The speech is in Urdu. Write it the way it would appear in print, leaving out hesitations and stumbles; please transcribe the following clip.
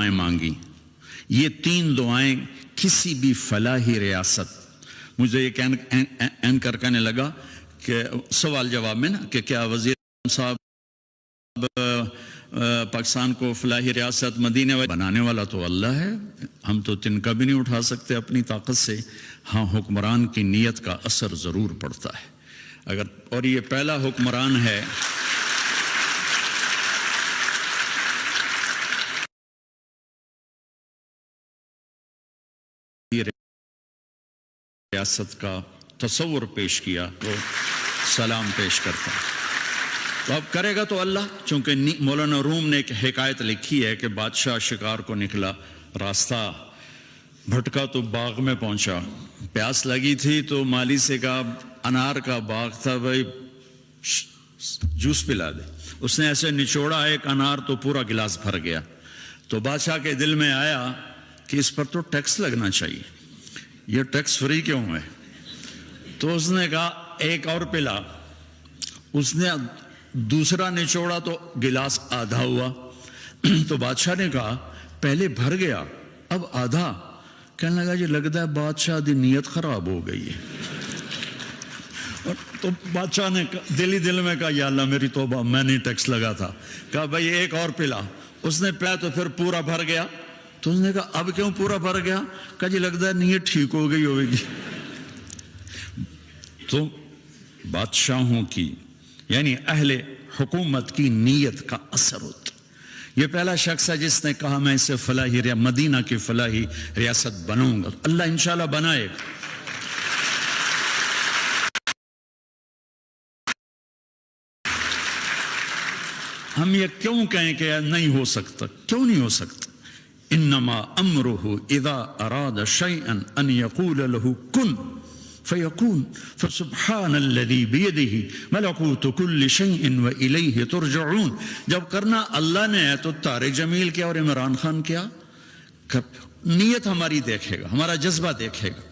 دعائیں مانگی. یہ 3 دعائیں کسی بھی فلاحی ریاست، مجھے یہ اینکر کہنے لگا کہ سوال جواب میں نا کہ کیا وزیر صاحب پاکستان کو فلاحی ریاست مدینے بنانے والا تو اللہ ہے، ہم تو تنکا بھی نہیں اٹھا سکتے اپنی طاقت سے. ہاں، حکمران کی نیت کا اثر ضرور پڑتا ہے. اور یہ پہلا حکمران ہے ریاست کا تصور پیش کیا تو سلام پیش کرتا ہے. تو اب کرے گا تو اللہ، چونکہ مولانا روم نے ایک حکایت لکھی ہے کہ بادشاہ شکار کو نکلا، راستہ بھٹکا تو باغ میں پہنچا، پیاس لگی تھی تو مالی سے کہا انار کا باغ تھا بھائی جوس پلا دے. اس نے ایسے نچوڑا ایک انار تو پورا گلاس بھر گیا. تو بادشاہ کے دل میں آیا کہ اس پر تو ٹیکس لگنا چاہیے، یہ ٹیکس فری کیوں ہے؟ تو اس نے کہا ایک اور پلا. اس نے دوسرا نچوڑا تو گلاس آدھا ہوا. تو بادشاہ نے کہا پہلے بھر گیا اب آدھا. کہنے لگا جی لگتا ہے بادشاہ دی نیت خراب ہو گئی ہے. تو بادشاہ نے دل میں کہا یا اللہ میری توبہ، میں نہیں ٹیکس لگا تھا. کہا بھائی ایک اور پلا. اس نے پیا تو پھر پورا بھر گیا. تو اس نے کہا اب کیوں پورا بھر گیا؟ کہا جی لگتا ہے نیت ٹھیک ہو گئی ہوگی. تو بادشاہوں کی یعنی اہل حکومت کی نیت کا اثر ہوتا. یہ پہلا شخص ہے جس نے کہا میں اسے فلاحی مدینہ کی فلاحی ریاست بناؤں گا. اللہ انشاءاللہ بنائے گا. ہم یہ کیوں کہیں کہ نہیں ہو سکتا؟ کیوں نہیں ہو سکتا؟ انما امرہ اذا اراد شیئا ان یقول له کن فیکون فسبحان الذی بیدہ ملکوت کل شیء والیہ ترجعون. جب کرنا اللہ نے ہے تو طارق جمیل کیا اور عمران خان کیا؟ نیت ہماری دیکھے گا، ہمارا جذبہ دیکھے گا.